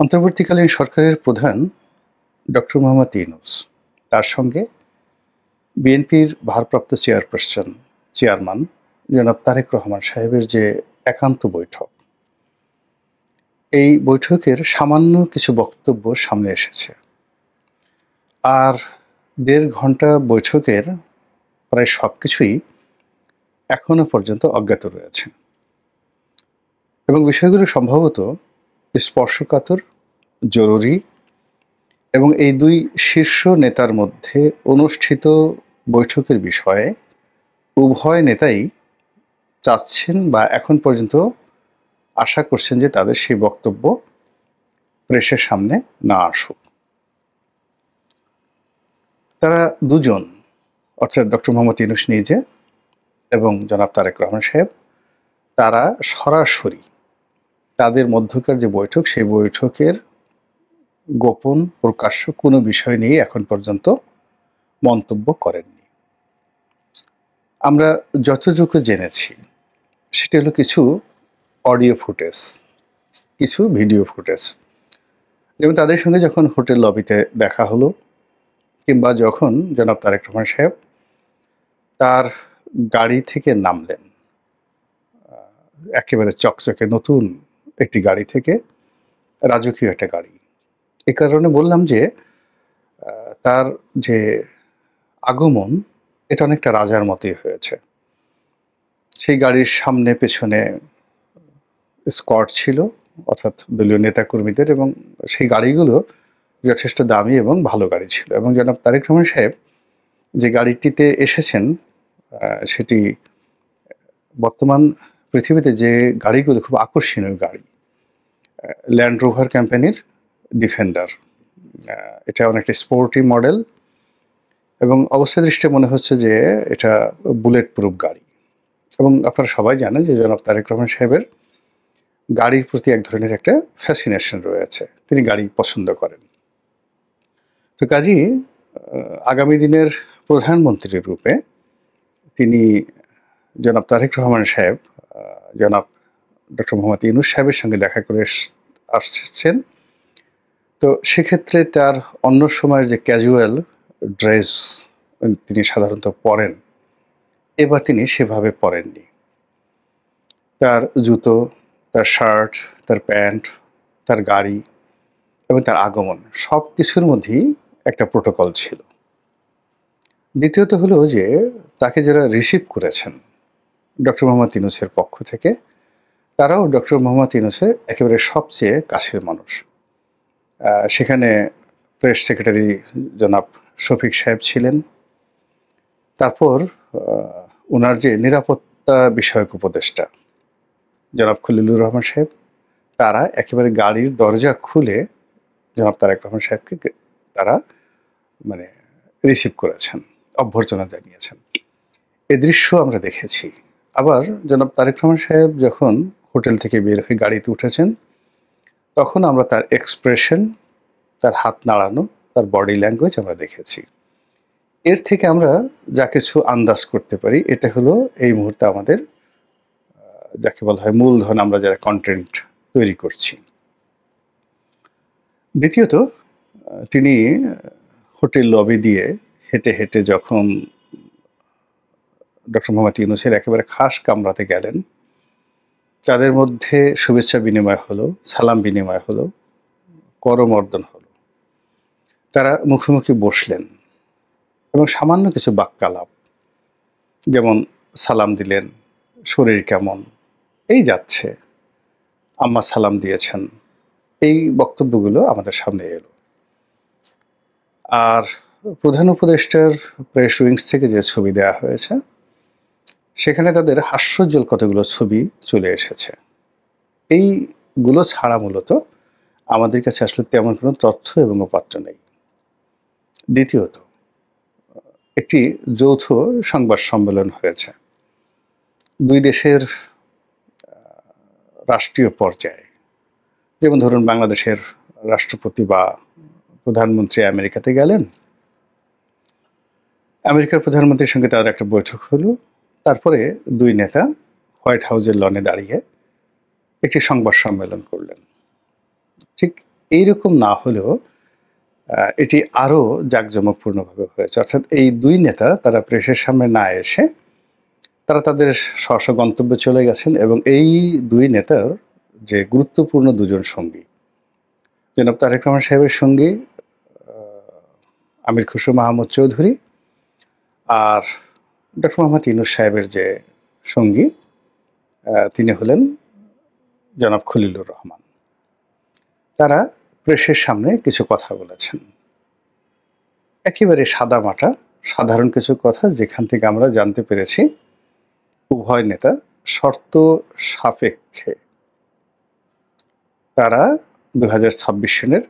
অন্তর্বর্তীকালীন সরকারের প্রধান ডক্টর মোহাম্মদ ইউনূস, তার সঙ্গে বিএনপির ভারপ্রাপ্ত চেয়ারম্যান জনাব তারেক রহমান সাহেবের যে একান্ত বৈঠক, এই বৈঠকের সামান্য কিছু বক্তব্য সামনে এসেছে। আর ১.৫ ঘন্টা বৈঠকের প্রায় সবকিছুই এখনো পর্যন্ত অজ্ঞাত রয়েছে এবং বিষয়গুলো সম্ভবত স্পর্শকাতর, জরুরি এবং এই দুই শীর্ষ নেতার মধ্যে অনুষ্ঠিত বৈঠকের বিষয়ে উভয় নেতাই চাচ্ছেন বা এখন পর্যন্ত আশা করছেন যে তাদের সেই বক্তব্য প্রেসের সামনে না আসুক। তারা দুজন, অর্থাৎ ডক্টর মোহাম্মদ ইউনূস নিজে এবং জনাব তারেক রহমান সাহেব, তারা সরাসরি তাদের মধ্যকার যে বৈঠক, সেই বৈঠকের গোপন প্রকাশ্য কোনো বিষয় নিয়ে এখন পর্যন্ত মন্তব্য করেননি। আমরা যতটুকু জেনেছি সেটা হলো কিছু অডিও ফুটেজ, কিছু ভিডিও ফুটেজ, যেমন তাদের সঙ্গে যখন হোটেল লবিতে দেখা হলো কিংবা যখন জনাব তারেক রহমান সাহেব তার গাড়ি থেকে নামলেন, একেবারে চকচকে নতুন একটি গাড়ি থেকে, রাজকীয় একটা গাড়ি। এ কারণে বললাম যে তার যে আগমন এটা অনেকটা রাজার মতোই হয়েছে। সেই গাড়ির সামনে পেছনে স্কট ছিল, অর্থাৎ দলীয় নেতাকর্মীদের, এবং সেই গাড়িগুলো যথেষ্ট দামি এবং ভালো গাড়ি ছিল। এবং জনাব তারেক রহমান সাহেব যে গাড়িটিতে এসেছেন সেটি বর্তমান পৃথিবীতে যে গাড়িগুলো খুব আকর্ষণীয় গাড়ি, ল্যান্ড রোভার কোম্পানির ডিফেন্ডার। এটা অনেকটা স্পোর্টি মডেল এবং অবস্থা দৃষ্টিতে মনে হচ্ছে যে এটা বুলেট প্রুফ গাড়ি। এবং আপনারা সবাই জানেন যে জনাব তারেক রহমান সাহেবের গাড়ির প্রতি এক ধরনের একটা ফ্যাসিনেশন রয়েছে, তিনি গাড়ি পছন্দ করেন। তো কাজেই আগামী দিনের প্রধানমন্ত্রীর রূপে তিনি জনাব তারেক রহমান সাহেব জনাব ডক্টর মোহাম্মদ ইউনূস সাহেবের সঙ্গে দেখা করে আসছেন। তো সেক্ষেত্রে তার অন্য সময়ের যে ক্যাজুয়াল ড্রেস তিনি সাধারণত পরেন, এবার তিনি সেভাবে পরেননি। তার জুতো, তার শার্ট, তার প্যান্ট, তার গাড়ি এবং তার আগমন সব কিছুর মধ্যেই একটা প্রোটোকল ছিল। দ্বিতীয়ত হলো যে তাকে যারা রিসিভ করেছেন ডক্টর মোহাম্মদ ইউনূসের পক্ষ থেকে, তারাও ডক্টর মোহাম্মদ ইউনূসের একেবারে সবচেয়ে কাছের মানুষ। সেখানে প্রেস সেক্রেটারি জনাব শফিক সাহেব ছিলেন। তারপর ওনার যে নিরাপত্তা বিষয়ক উপদেষ্টা জনাব খলিলুর রহমান সাহেব, তারা একেবারে গাড়ির দরজা খুলে জনাব তারেক রহমান সাহেবকে তারা মানে রিসিভ করেছেন, অভ্যর্থনা জানিয়েছেন। এ দৃশ্য আমরা দেখেছি। আবার জনাব তারেক রহমান সাহেব যখন হোটেল থেকে বের হয়ে গাড়িতে উঠেছেন, তখন আমরা তার এক্সপ্রেশন, তার হাত নাড়ানো, তার বডি ল্যাঙ্গুয়েজ আমরা দেখেছি। এর থেকে আমরা যা কিছু আন্দাজ করতে পারি, এটা হলো এই মুহূর্তে আমাদের যাকে বলা হয় মূলধন, আমরা যারা কন্টেন্ট তৈরি করছি। দ্বিতীয়ত, তিনি হোটেল লবি দিয়ে হেঁটে হেঁটে যখন ডক্টর মোহাম্মদ ইউনূসের একেবারে খাস কামরাতে গেলেন, তাদের মধ্যে শুভেচ্ছা বিনিময় হলো, সালাম বিনিময় হলো, করমর্দন হলো। তারা মুখোমুখি বসলেন এবং সামান্য কিছু বাক্যালাপ, যেমন সালাম দিলেন, শরীর কেমন, এই যাচ্ছে, আম্মা সালাম দিয়েছেন, এই বক্তব্যগুলো আমাদের সামনে এলো। আর প্রধান উপদেষ্টার প্রেস উইংস থেকে যে ছবি দেওয়া হয়েছে, সেখানে তাদের হাস্যোজ্জ্বল কতগুলো ছবি চলে এসেছে। এইগুলো ছাড়া মূলত আমাদের কাছে আসলে তেমন কোনো তথ্য এবং উপাত্ত নেই। দ্বিতীয়ত, একটি যৌথ সংবাদ সম্মেলন হয়েছে দুই দেশের রাষ্ট্রীয় পর্যায়ে, যেমন ধরুন বাংলাদেশের রাষ্ট্রপতি বা প্রধানমন্ত্রী আমেরিকাতে গেলেন, আমেরিকার প্রধানমন্ত্রীর সঙ্গে তাদের একটা বৈঠক হলো, তারপরে দুই নেতা হোয়াইট হাউসের লনে দাঁড়িয়ে একটি সংবাদ সম্মেলন করলেন। ঠিক এইরকম না হলেও এটি আরও জাঁকজমকপূর্ণভাবে হয়েছে। অর্থাৎ এই ২ নেতা তারা প্রেসের সামনে না এসে তারা তাদের স্ব গন্তব্যে চলে গেছেন এবং এই ২ নেতার যে গুরুত্বপূর্ণ ২ জন সঙ্গী, জনাব তারেক রহমান সাহেবের সঙ্গী আ আমির খসরু মাহমুদ চৌধুরী আর ডক্টর মোহাম্মদ ইউনূস সাহেবের যে সঙ্গী তিনি হলেন জনাব খলিলুর রহমান। তারা প্রেসের সামনে কিছু কথা বলেছেন। একেবারে সাদামাটা সাধারণ কিছু কথা, যেখান থেকে আমরা জানতে পেরেছি উভয় নেতা শর্ত সাপেক্ষে তারা ২০২৬ সনের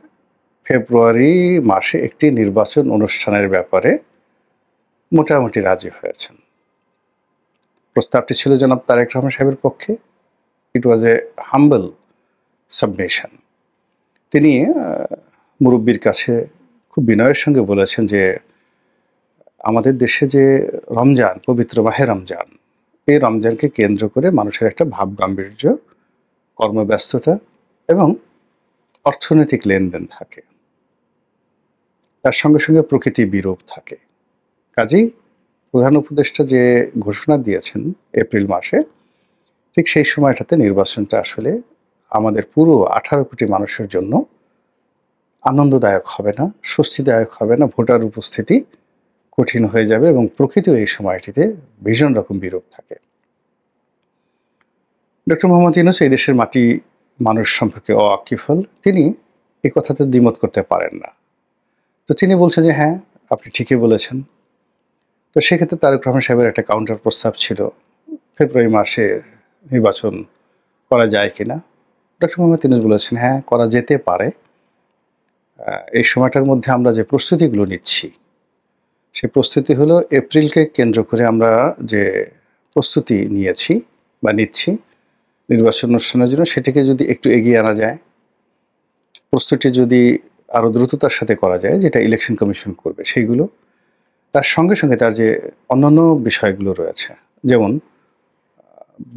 ফেব্রুয়ারি মাসে একটি নির্বাচন অনুষ্ঠানের ব্যাপারে মোটামুটি রাজি হয়েছেন। প্রস্তাবটি ছিল জনাব তারেক রহমান সাহেবের পক্ষে। ইট ওয়াজ এ হাম্বল সাবমিশন। তিনি মুরব্বির কাছে খুব বিনয়ের সঙ্গে বলেছেন যে আমাদের দেশে যে রমজান, পবিত্র মাহে রমজান, এই রমজানকে কেন্দ্র করে মানুষের একটা ভাবগাম্ভীর্য, কর্মব্যস্ততা এবং অর্থনৈতিক লেনদেন থাকে। তার সঙ্গে সঙ্গে প্রকৃতি বিরূপ থাকে। কাজেই প্রধান উপদেষ্টা যে ঘোষণা দিয়েছেন এপ্রিল মাসে, ঠিক সেই সময়টাতে নির্বাচনটা আসলে আমাদের পুরো ১৮ কোটি মানুষের জন্য আনন্দদায়ক হবে না, স্বস্তিদায়ক হবে না। ভোটার উপস্থিতি কঠিন হয়ে যাবে এবং প্রকৃতিও এই সময়টিতে ভীষণ রকম বিরূপ থাকে। ডক্টর মোহাম্মদ ইউনূস এই দেশের মাটি মানুষ সম্পর্কে অওয়াকিবহাল। তিনি এই কথাতে দ্বিমত করতে পারেন না। তো তিনি বলছেন যে হ্যাঁ, আপনি ঠিকই বলেছেন। তো সেক্ষেত্রে তারেক রহমান সাহেবের একটা কাউন্টার প্রস্তাব ছিল, ফেব্রুয়ারি মাসে নির্বাচন করা যায় কিনা। ডক্টর মোহাম্মদ ইউনূস বলেছেন হ্যাঁ, করা যেতে পারে। এই সময়টার মধ্যে আমরা যে প্রস্তুতিগুলো নিচ্ছি, সেই প্রস্তুতি হলো এপ্রিলকে কেন্দ্র করে আমরা যে প্রস্তুতি নিয়েছি বা নিচ্ছি নির্বাচন অনুষ্ঠানের জন্য, সেটিকে যদি একটু এগিয়ে আনা যায়, প্রস্তুতি যদি আরও দ্রুততার সাথে করা যায়, যেটা ইলেকশন কমিশন করবে সেইগুলো, তার সঙ্গে সঙ্গে তার যে অন্যান্য বিষয়গুলো রয়েছে, যেমন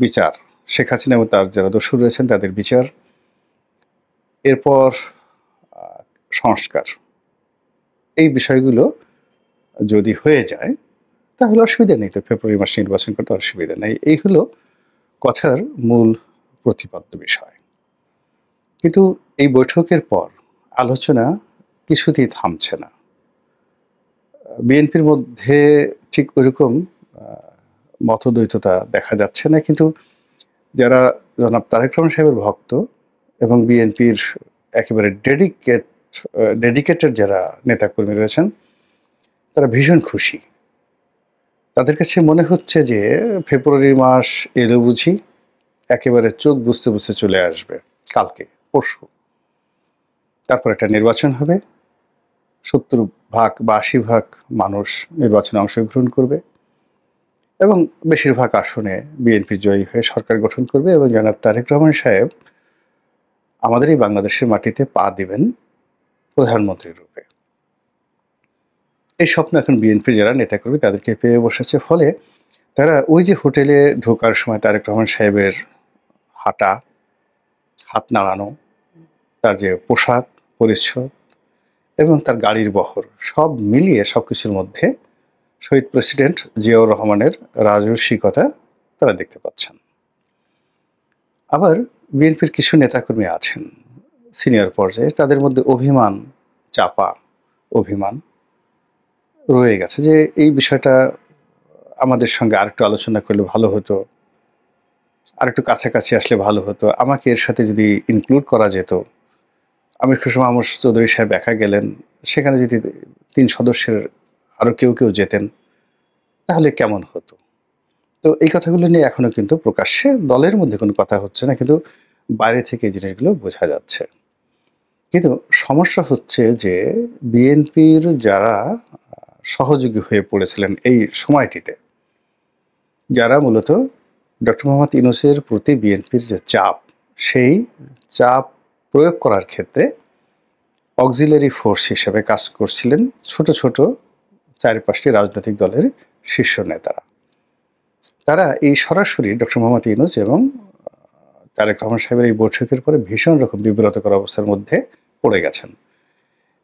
বিচার, শেখ হাসিনা এবং তার যারা দোষী রয়েছেন তাদের বিচার, এরপর সংস্কার, এই বিষয়গুলো যদি হয়ে যায় তাহলে অসুবিধা নেই। তো ফেব্রুয়ারি মাসে নির্বাচন করতে অসুবিধা নেই। এই হলো কথার মূল প্রতিপাদ্য বিষয়। কিন্তু এই বৈঠকের পর আলোচনা কিছুতেই থামছে না। বিএনপির মধ্যে ঠিক ওইরকম মতদ্বৈততা দেখা যাচ্ছে না, কিন্তু যারা জনাব তারেক রহমান সাহেবের ভক্ত এবং বিএনপির একেবারে ডেডিকেটেড যারা নেতাকর্মী রয়েছেন, তারা ভীষণ খুশি। তাদের কাছে মনে হচ্ছে যে ফেব্রুয়ারি মাস এলো বুঝি, একেবারে চোখ বুজতে বুজতে চলে আসবে কালকে পরশু। তারপর একটা নির্বাচন হবে, ৭০% বা ৮০% মানুষ নির্বাচনে অংশগ্রহণ করবে এবং বেশিরভাগ আসনে বিএনপি জয়ী হয়ে সরকার গঠন করবে এবং জনাব তারেক রহমান সাহেব আমাদের এই বাংলাদেশের মাটিতে পা দিবেন প্রধানমন্ত্রীর রূপে। এই স্বপ্ন এখন বিএনপির যারা নেতাকর্মী তাদেরকে পেয়ে বসেছে। ফলে তারা ওই যে হোটেলে ঢোকার সময় তারেক রহমান সাহেবের হাঁটা, হাত নাড়ানো, তার যে পোশাক পরিচ্ছদ এবং তার গাড়ির বহর, সব মিলিয়ে সবকিছুর মধ্যে শহীদ প্রেসিডেন্ট জিয়াউর রহমানের রাজস্বিকতা তারা দেখতে পাচ্ছেন। আবার বিএনপির কিছু নেতাকর্মী আছেন সিনিয়র পর্যায়ে, তাদের মধ্যে অভিমান, চাপা অভিমান রয়ে গেছে যে এই বিষয়টা আমাদের সঙ্গে আরেকটু আলোচনা করলে ভালো হতো, আরেকটু কাছাকাছি আসলে ভালো হতো, আমাকে এর সাথে যদি ইনক্লুড করা যেত। আমির খসরু মাহমুদ চৌধুরী সাহেব একা গেলেন, সেখানে যদি ৩ সদস্যের আরও কেউ যেতেন তাহলে কেমন হতো। তো এই কথাগুলো নিয়ে এখনো কিন্তু প্রকাশ্যে দলের মধ্যে কোনো কথা হচ্ছে না, কিন্তু বাইরে থেকে এই জিনিসগুলো বোঝা যাচ্ছে। কিন্তু সমস্যা হচ্ছে যে বিএনপির যারা সহযোগী হয়ে পড়েছিলেন এই সময়টিতে, যারা মূলত ডক্টর মোহাম্মদ ইউনূসের প্রতি বিএনপির যে চাপ, সেই চাপ প্রয়োগ করার ক্ষেত্রে অক্সিলারি ফোর্স হিসেবে কাজ করছিলেন ছোট ছোট ৪-৫টি রাজনৈতিক দলের শীর্ষ নেতারা। তারা এই সরাসরি ডক্টর মোহাম্মদ ইউনূস এবং তারেক রহমান সাহেবের এই বৈঠকের পরে ভীষণ রকম বিব্রতকর অবস্থার মধ্যে পড়ে গেছেন।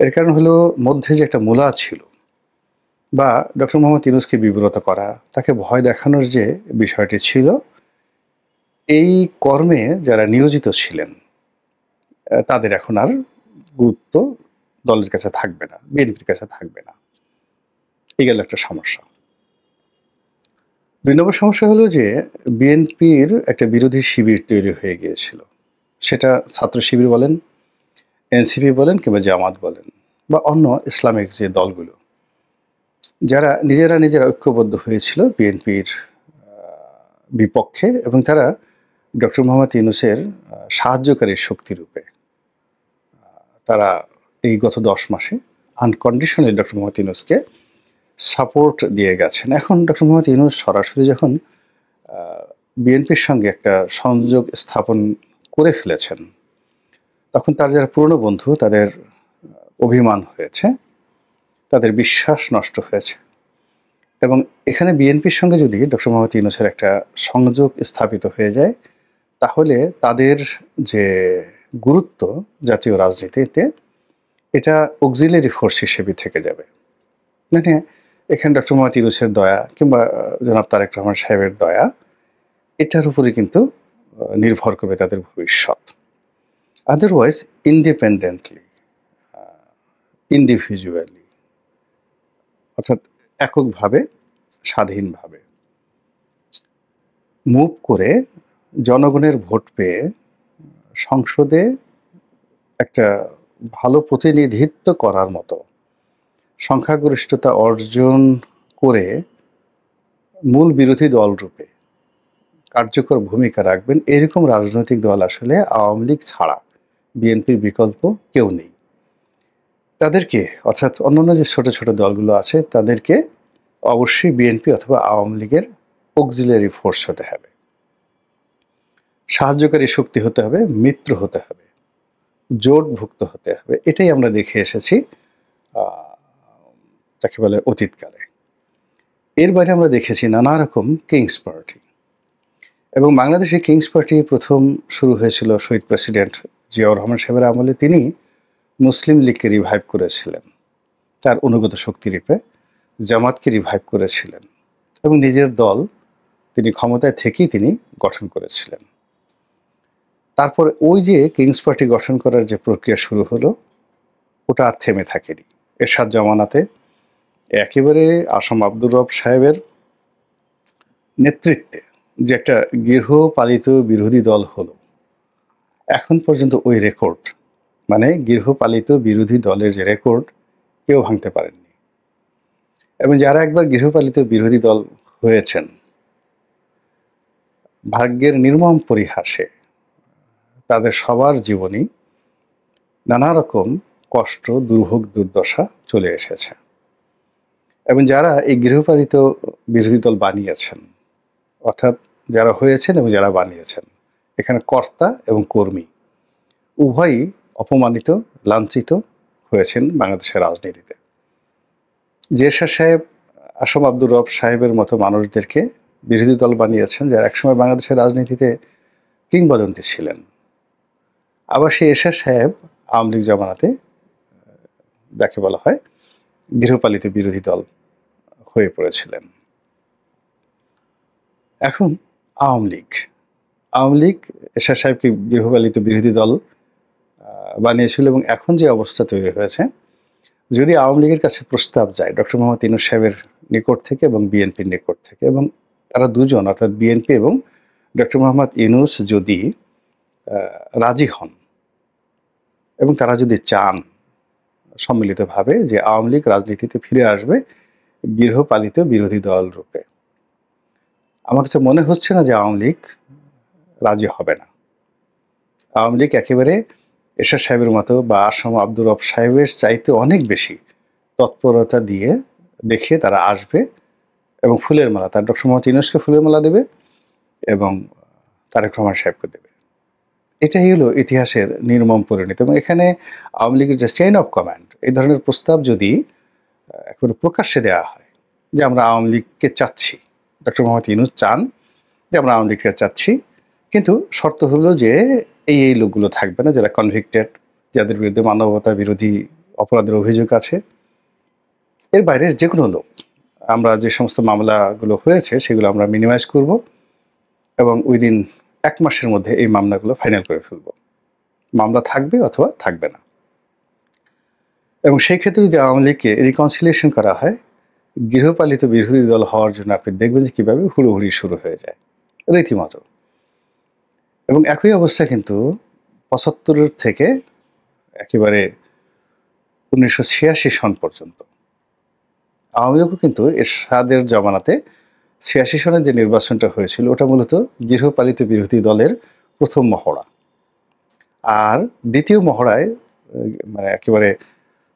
এর কারণ হলো মধ্যে যে একটা মূলা ছিল বা ডক্টর মোহাম্মদ ইউনূসকে বিব্রত করা, তাকে ভয় দেখানোর যে বিষয়টি ছিল, এই কর্মে যারা নিয়োজিত ছিলেন তাদের এখন আর গুরুত্ব দলের কাছে থাকবে না, বিএনপির কাছে থাকবে না। এই গেল একটা সমস্যা। ২ নম্বর সমস্যা হলো যে বিএনপির একটা বিরোধী শিবির তৈরি হয়ে গিয়েছিল। সেটা ছাত্র শিবির বলেন, এনসিপি বলেন কিংবা জামাত বলেন বা অন্য ইসলামিক যে দলগুলো, যারা নিজেরা ঐক্যবদ্ধ হয়েছিল বিএনপির বিপক্ষে এবং তারা ডক্টর মোহাম্মদ ইউনূসের সাহায্যকারী শক্তিরূপে তারা এই গত ১০ মাসে আনকন্ডিশনালি ডক্টর মোহাম্মদ ইউনূসকে সাপোর্ট দিয়ে গেছেন। এখন ডক্টর মোহাম্মদ ইউনূস সরাসরি যখন বিএনপির সঙ্গে একটা সংযোগ স্থাপন করে ফেলেছেন, তখন তার যারা পুরনো বন্ধু তাদের অভিমান হয়েছে, তাদের বিশ্বাস নষ্ট হয়েছে এবং এখানে বিএনপির সঙ্গে যদি ডক্টর মোহাম্মদ ইউনূসের একটা সংযোগ স্থাপিত হয়ে যায়, তাহলে তাদের যে গুরুত্ব জাতীয় রাজনীতিতে, এটা অক্সিলারি ফোর্স হিসেবে থেকে যাবে। মানে এখানে ডক্টর মোহাম্মদ ইউনূসের দয়া কিংবা জনাব তারেক রহমান সাহেবের দয়া, এটার উপরে কিন্তু নির্ভর করবে তাদের ভবিষ্যৎ। আদারওয়াইজ ইন্ডিপেন্ডেন্টলি, ইন্ডিভিজুয়ালি, অর্থাৎ এককভাবে, স্বাধীনভাবে মুভ করে জনগণের ভোট পেয়ে সংসদে একটা ভালো প্রতিনিধিত্ব করার মতো সংখ্যাগরিষ্ঠতা অর্জন করে মূল বিরোধী দল রূপে কার্যকর ভূমিকা রাখবেন, এরকম রাজনৈতিক দল আসলে আওয়ামী লীগ ছাড়া বিএনপির বিকল্প কেউ নেই। তাদেরকে, অর্থাৎ অন্যান্য যে ছোট ছোট দলগুলো আছে, তাদেরকে অবশ্যই বিএনপি অথবা আওয়ামী লীগের অক্সিলারি ফোর্স হতে হবে, সাহায্যকারী শক্তি হতে হবে, মিত্র হতে হবে, জোটভুক্ত হতে হবে। এটাই আমরা দেখে এসেছি যাকে বলে অতীতকালে। এর বাইরে আমরা দেখেছি নানা রকম কিংস পার্টি, এবং বাংলাদেশে কিংস পার্টি প্রথম শুরু হয়েছিল শহীদ প্রেসিডেন্ট জিয়াউর রহমান সাহেবের আমলে। তিনি মুসলিম লীগকে রিভাইভ করেছিলেন, তার অনুগত শক্তি রূপে জামাতকে রিভাইভ করেছিলেন এবং নিজের দল তিনি ক্ষমতায় থেকেই তিনি গঠন করেছিলেন। তারপরে ওই যে কিংস পার্টি গঠন করার যে প্রক্রিয়া শুরু হলো, ওটা আর থেমে থাকেনি। এরশাদ জামানাতে একেবারে আসম আব্দুর রব সাহেবের নেতৃত্বে যে একটা গৃহপালিত বিরোধী দল হলো, এখন পর্যন্ত ওই রেকর্ড, মানে গৃহপালিত বিরোধী দলের যে রেকর্ড, কেউ ভাঙতে পারেননি। এবং যারা একবার গৃহপালিত বিরোধী দল হয়েছেন, ভাগ্যের নির্মম পরিহাসে তাদের সবার জীবনই নানা রকম কষ্ট, দুর্ভোগ, দুর্দশা চলে এসেছে। এবং যারা এই গৃহপালিত বিরোধী দল বানিয়েছেন, অর্থাৎ যারা হয়েছেন এবং যারা বানিয়েছেন, এখানে কর্তা এবং কর্মী উভয়ই অপমানিত, লাঞ্ছিত হয়েছেন বাংলাদেশের রাজনীতিতে। এরশাদ সাহেব আসম আব্দুর রব সাহেবের মতো মানুষদেরকে বিরোধী দল বানিয়েছেন, যারা একসময় বাংলাদেশের রাজনীতিতে কিংবদন্তি ছিলেন। আবার সেই এরশাদ সাহেব আওয়ামী লীগ জামানাতে যাকে বলা হয় গৃহপালিত বিরোধী দল হয়ে পড়েছিলেন। এখন আওয়ামী লীগ এরশাদ সাহেবকে গৃহপালিত বিরোধী দল বানিয়েছিল এবং এখন যে অবস্থা তৈরি হয়েছে, যদি আওয়ামী লীগের কাছে প্রস্তাব যায় ডক্টর মোহাম্মদ ইউনূস সাহেবের নিকট থেকে এবং বিএনপির নিকট থেকে, এবং তারা দুজন অর্থাৎ বিএনপি এবং ডক্টর মোহাম্মদ ইউনূস যদি রাজি হন এবং তারা যদি চান সম্মিলিতভাবে যে আওয়ামী লীগ রাজনীতিতে ফিরে আসবে গৃহপালিত বিরোধী দল রূপে, আমার কাছে মনে হচ্ছে না যে আওয়ামী লীগ রাজি হবে না। আওয়ামী লীগ একেবারে এরশাদ সাহেবের মতো বা আসম আব্দুর রব সাহেবের চাইতে অনেক বেশি তৎপরতা দিয়ে দেখিয়ে তারা আসবে এবং ফুলের মালা, তার ডক্টর মোহাম্মদ ইউনূসকে ফুলের মালা দেবে এবং তারেক রহমান সাহেবকে দেবে। এটাই হলো ইতিহাসের নির্মম পরিণতি। এবং এখানে আওয়ামী লীগের যে চেইন অফ কমান্ড, এই ধরনের প্রস্তাব যদি একেবারে প্রকাশ্যে দেওয়া হয় যে আমরা আওয়ামী লীগকে চাচ্ছি, ডক্টর মোহাম্মদ ইউনূস চান যে আমরা আওয়ামী লীগকে চাচ্ছি, কিন্তু শর্ত হলো যে এই লোকগুলো থাকবে না যারা কনভিক্টেড যাদের বিরুদ্ধে মানবতা বিরোধী অপরাধের অভিযোগ আছে। এর বাইরে যেকোনো লোক, আমরা যে সমস্ত মামলাগুলো হয়েছে সেগুলো আমরা মিনিমাইজ করব এবং উইদিন ১ মাসের মধ্যে এই মামলাগুলো ফাইনাল করে ফেলব। মামলা থাকবে অথবা থাকবে না। এবং সেই ক্ষেত্রে যদি আওয়ামী লীগকে রিকনসিলিয়েশন করা হয়, গৃহপালিত বিরোধী দল হওয়ার জন্য আপনি দেখবেন যে কীভাবে হুড়োহুড়ি শুরু হয়ে যায় রীতিমতো। এবং একই অবস্থা কিন্তু ৭৫ থেকে একেবারে ১৯৮৬ সন পর্যন্ত আওয়ামী লীগও কিন্তু এরশাদের জমানাতে ৮৬ সনের যে নির্বাচনটা হয়েছিল ওটা মূলত গৃহপালিত বিরোধী দলের প্রথম মহড়া। আর দ্বিতীয় মহড়ায় মানে একেবারে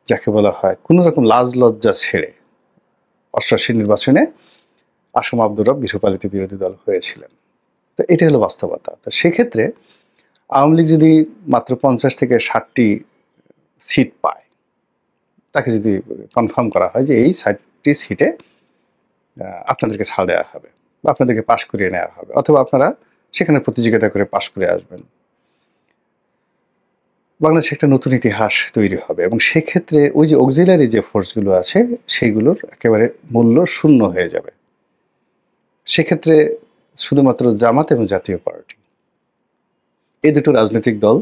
যাকে বলা হয় কোনো রকম লাজ লজ্জা ছেড়ে ৮৮ নির্বাচনে আসম আব্দুর রব গৃহপালিত বিরোধী দল হয়েছিলেন। তো এটা হলো বাস্তবতা। তো সেক্ষেত্রে আওয়ামী লীগ যদি মাত্র ৫০ থেকে ৬০টি সিট পায়, তাকে যদি কনফার্ম করা হয় যে এই ৬০টি সিটে আপনাদেরকে ছাড় দেওয়া হবে বা আপনাদেরকে পাশ করিয়ে নেওয়া হবে, অথবা আপনারা সেখানে প্রতিযোগিতা করে পাশ করে আসবেন, বাংলাদেশে একটা নতুন ইতিহাস তৈরি হবে। এবং সেক্ষেত্রে ওই যে অক্সিলারি যে ফোর্সগুলো আছে সেইগুলোর একেবারে মূল্য শূন্য হয়ে যাবে। সেক্ষেত্রে শুধুমাত্র জামাত এবং জাতীয় পার্টি এই দুটো রাজনৈতিক দল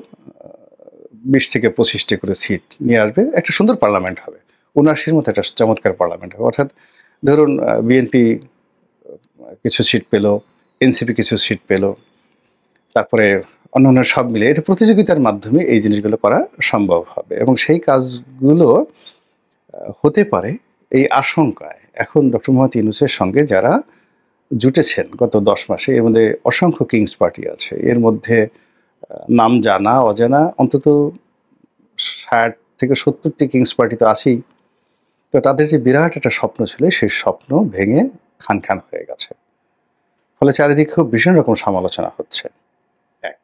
২০ থেকে ২৫টি করে সিট নিয়ে আসবে। একটা সুন্দর পার্লামেন্ট হবে, ৭৯-র মতো একটা চমৎকার পার্লামেন্ট হবে। অর্থাৎ ধরুন বিএনপি কিছু সিট পেল, এনসিপি কিছু সিট পেল, তারপরে অন্যান্য সব মিলে এটা প্রতিযোগিতার মাধ্যমে এই জিনিসগুলো করা সম্ভব হবে। এবং সেই কাজগুলো হতে পারে এই আশঙ্কায় এখন ডক্টর মোহাম্মদ ইউনূসের সঙ্গে যারা জুটেছেন গত ১০ মাসে, এর মধ্যে অসংখ্য কিংস পার্টি আছে, এর মধ্যে নাম জানা অজানা অন্তত ৬০ থেকে ৭০টি কিংস পার্টি তো আছেই। তো তাদের যে বিরাট একটা স্বপ্ন ছিল সেই স্বপ্ন ভেঙে খান খান হয়ে গেছে। ফলে চারিদিকে খুব ভীষণ রকম সমালোচনা হচ্ছে। ১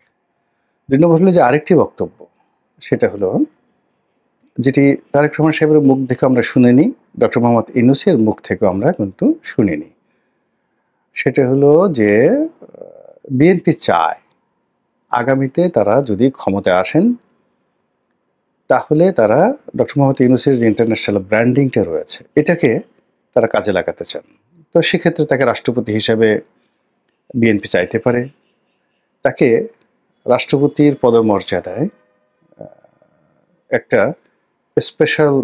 ২ নম্বর হলো যে আরেকটি বক্তব্য, সেটা হলো যেটি তারেক রহমান সাহেবের মুখ থেকে আমরা শুনিনি, ডক্টর মোহাম্মদ ইউনূসের মুখ থেকেও আমরা কিন্তু শুনিনি। সেটা হলো যে বিএনপি চায় আগামীতে তারা যদি ক্ষমতায় আসেন তাহলে তারা ডক্টর মোহাম্মদ ইউনূসের যে ইন্টারন্যাশনাল ব্র্যান্ডিংটা রয়েছে এটাকে তারা কাজে লাগাতে চান। তো সেক্ষেত্রে তাকে রাষ্ট্রপতি হিসাবে বিএনপি চাইতে পারে, তাকে রাষ্ট্রপতির পদমর্যাদায় একটা স্পেশাল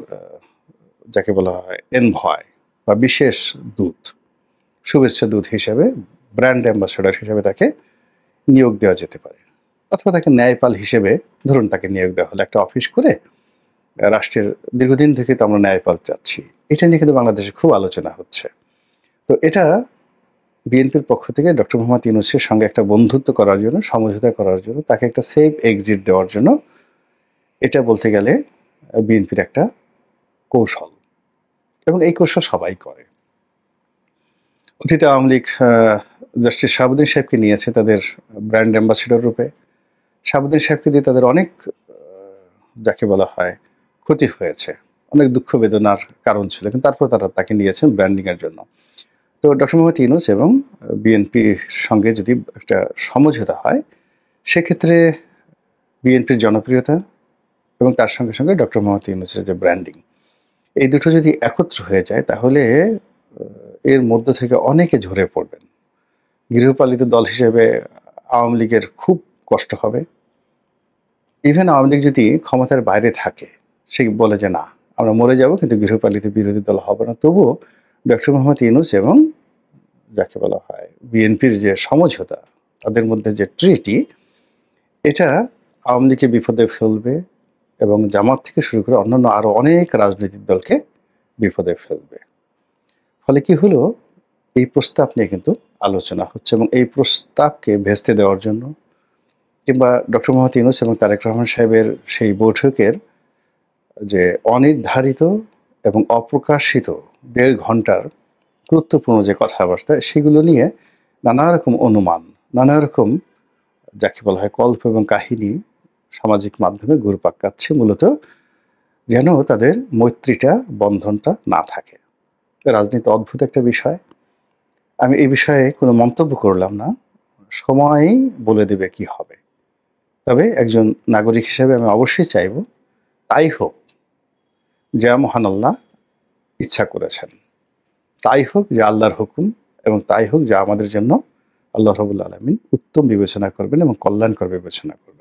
যাকে বলা হয় এনভয় বা বিশেষ দূত, শুভেচ্ছা দূত হিসাবে, ব্র্যান্ড অ্যাম্বাসেডর হিসেবে তাকে নিয়োগ দেওয়া যেতে পারে। অথবা তাকে ন্যায়পাল হিসেবে ধরুন তাকে নিয়োগ দেওয়া হলো একটা অফিস করে, রাষ্ট্রের দীর্ঘদিন থেকে তো আমরা ন্যায়পাল চাচ্ছি, এটা নিয়ে কিন্তু বাংলাদেশে খুব আলোচনা হচ্ছে। তো এটা বিএনপির পক্ষ থেকে ডক্টর মোহাম্মদ ইউনূসের সঙ্গে একটা বন্ধুত্ব করার জন্য, সমঝোতা করার জন্য, তাকে একটা সেফ এক্সিট দেওয়ার জন্য, এটা বলতে গেলে বিএনপির একটা কৌশল। এবং এই কৌশল সবাই করে। অতীতে আওয়ামী লীগ জাস্টিস শাহাবুদ্দিন সাহেবকে নিয়েছে তাদের ব্র্যান্ড অ্যাম্বাসেডর রূপে। শাহাবুদ্দিন সাহেবকে দিয়ে তাদের অনেক যাকে বলা হয় ক্ষতি হয়েছে, অনেক দুঃখ বেদনার কারণ ছিল, কিন্তু তারপর তারা তাকে নিয়েছেন ব্র্যান্ডিংয়ের জন্য। তো ডক্টর মোহাম্মদ ইউনূস এবং বিএনপির সঙ্গে যদি একটা সমঝোতা হয়, সেক্ষেত্রে বিএনপির জনপ্রিয়তা এবং তার সঙ্গে সঙ্গে ডক্টর মোহাম্মদ ইউনূসের যে ব্র্যান্ডিং, এই দুটো যদি একত্র হয়ে যায় তাহলে এর মধ্য থেকে অনেকে ঝরে পড়বেন। গৃহপালিত দল হিসেবে আওয়ামী লীগের খুব কষ্ট হবে। ইভেন আওয়ামী লীগ যদি ক্ষমতার বাইরে থাকে, সে বলে যে না আমরা মরে যাব কিন্তু গৃহপালিত বিরোধী দল হবে না, তবুও ডক্টর মোহাম্মদ ইউনূস এবং যাকে বলা হয় বিএনপির যে সমঝোতা, তাদের মধ্যে যে ট্রিটি, এটা আওয়ামী লীগকে বিপদে ফেলবে এবং জামাত থেকে শুরু করে অন্যান্য আরও অনেক রাজনৈতিক দলকে বিপদে ফেলবে। ফলে কি হলো, এই প্রস্তাব নিয়ে কিন্তু আলোচনা হচ্ছে এবং এই প্রস্তাবকে ভেস্তে দেওয়ার জন্য কিংবা ডক্টর মোহাম্মদ ইউনূস এবং তারেক রহমান সাহেবের সেই বৈঠকের যে অনির্ধারিত এবং অপ্রকাশিত ১.৫ ঘন্টার গুরুত্বপূর্ণ যে কথাবার্তা, সেগুলো নিয়ে নানা রকম অনুমান, নানা রকম যাকে বলা হয় গল্প এবং কাহিনী সামাজিক মাধ্যমে ঘুরপাক খাচ্ছে, মূলত যেন তাদের মৈত্রীটা, বন্ধনটা না থাকে। রাজনীতি অদ্ভুত একটা বিষয়। আমি এই বিষয়ে কোনো মন্তব্য করলাম না, সময়ই বলে দেবে কি হবে। তবে একজন নাগরিক হিসেবে আমি অবশ্যই চাইব তাই হোক যা মহান আল্লাহ ইচ্ছা করেছেন, তাই হোক যে আল্লাহর হুকুম, এবং তাই হোক যা আমাদের জন্য আল্লাহ রাব্বুল আলামিন উত্তম বিবেচনা করবেন এবং কল্যাণকর বিবেচনা করবেন।